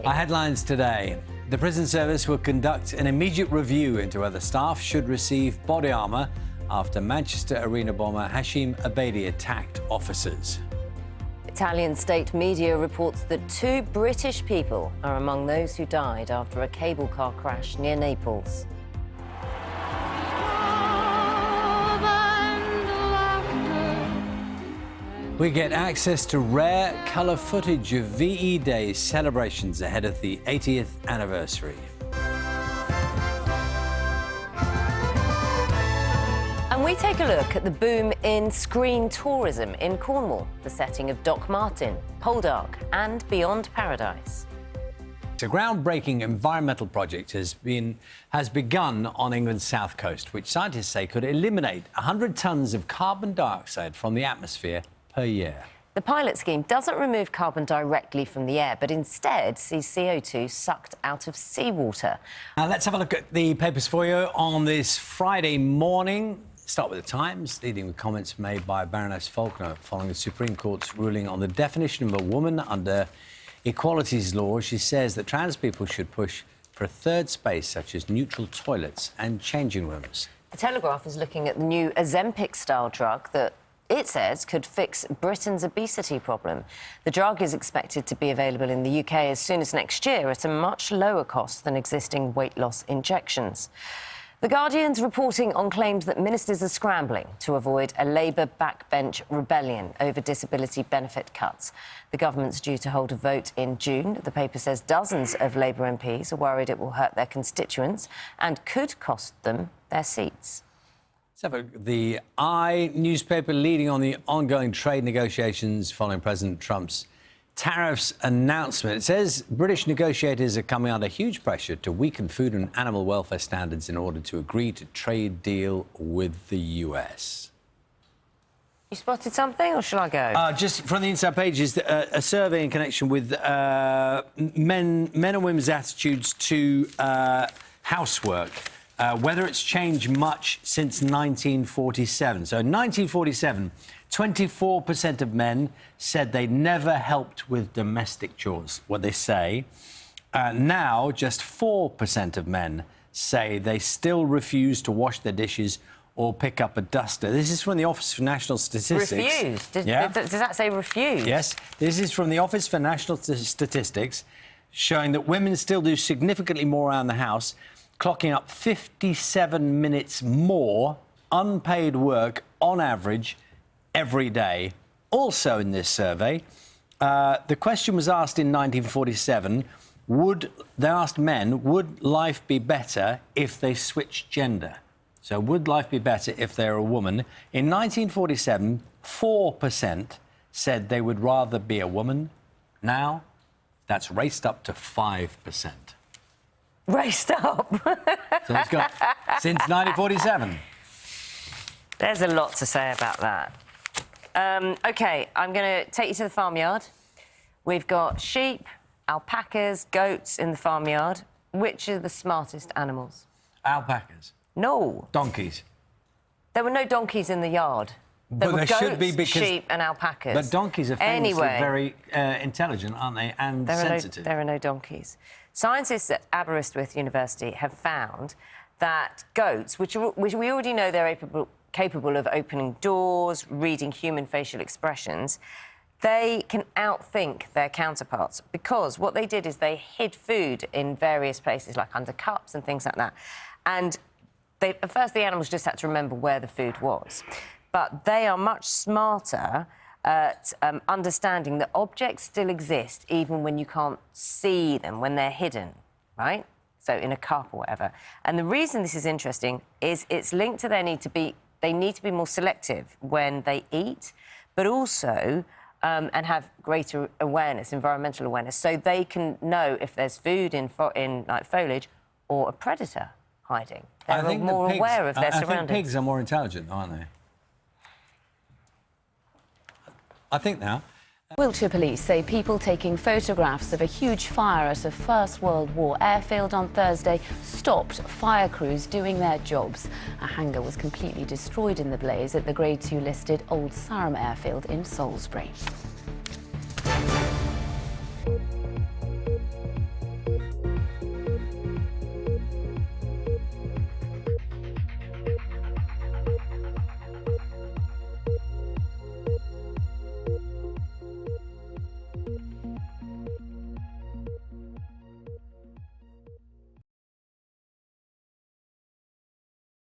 Our headlines today. The prison service will conduct an immediate review into whether staff should receive body armour after Manchester arena bomber Hashim Abedi attacked officers. Italian state media reports that 2 British people are among those who died after a cable car crash near Naples. We get access to rare colour footage of VE Day celebrations ahead of the 80th anniversary. And we take a look at the boom in screen tourism in Cornwall, the setting of Doc Martin, Poldark and Beyond Paradise. A groundbreaking environmental project has begun on England's south coast, which scientists say could eliminate 100 tonnes of carbon dioxide from the atmosphere per year. The pilot scheme doesn't remove carbon directly from the air, but instead sees CO2 sucked out of seawater. Now let's have a look at the papers for you on this Friday morning. Start with the Times, leading with comments made by Baroness Faulkner following the Supreme Court's ruling on the definition of a woman under equalities law. She says that trans people should push for a third space, such as neutral toilets and changing rooms. The Telegraph is looking at the new Ozempic-style drug that it says could fix Britain's obesity problem. The drug is expected to be available in the UK as soon as next year at a much lower cost than existing weight loss injections. The Guardian's reporting on claims that ministers are scrambling to avoid a Labour backbench rebellion over disability benefit cuts. The government's due to hold a vote in June. The paper says dozens of Labour MPs are worried it will hurt their constituents and could cost them their seats. So the newspaper leading on the ongoing trade negotiations following President Trump's tariffs announcement. It says British negotiators are coming under huge pressure to weaken food and animal welfare standards in order to agree to trade deal with the US. You spotted something, or shall I go? Just from the inside pages, a survey in connection with men and women's attitudes to housework. Whether it's changed much since 1947. So in 1947, 24% of men said they'd never helped with domestic chores, what they say. Now, just 4% of men say they still refuse to wash their dishes or pick up a duster. This is from the Office for National Statistics. Refused? Does that say refused? Yes. This is from the Office for National Statistics, showing that women still do significantly more around the house, clocking up 57 minutes more unpaid work on average every day. Also in this survey, the question was asked in 1947, they asked men, would life be better if they switched gender? So would life be better if they were a woman? In 1947, 4% said they would rather be a woman. Now, that's raced up to 5%. Raced up. So it's got since 1947. There's a lot to say about that. OK, I'm going to take you to the farmyard. We've got sheep, alpacas, goats in the farmyard. Which are the smartest animals? Alpacas. No. Donkeys. There were no donkeys in the yard. There were goats, should be because sheep and alpacas. But donkeys are famously very intelligent, aren't they, and sensitive. There are no donkeys. Scientists at Aberystwyth University have found that goats, which we already know they're capable of opening doors, reading human facial expressions, they can outthink their counterparts because what they did is they hid food in various places, like under cups and things like that. And at first, the animals just had to remember where the food was. But they are much smarter at understanding that objects still exist even when you can't see them, when they're hidden, right? So in a cup or whatever. And the reason this is interesting is it's linked to they need to be more selective when they eat, but also and have greater awareness, environmental awareness, so they can know if there's food in like foliage or a predator hiding. They're more aware of their surroundings. I think pigs are more intelligent, aren't they? I think now. Wiltshire police say people taking photographs of a huge fire at a First World War airfield on Thursday stopped fire crews doing their jobs. A hangar was completely destroyed in the blaze at the Grade 2 listed Old Sarum airfield in Salisbury.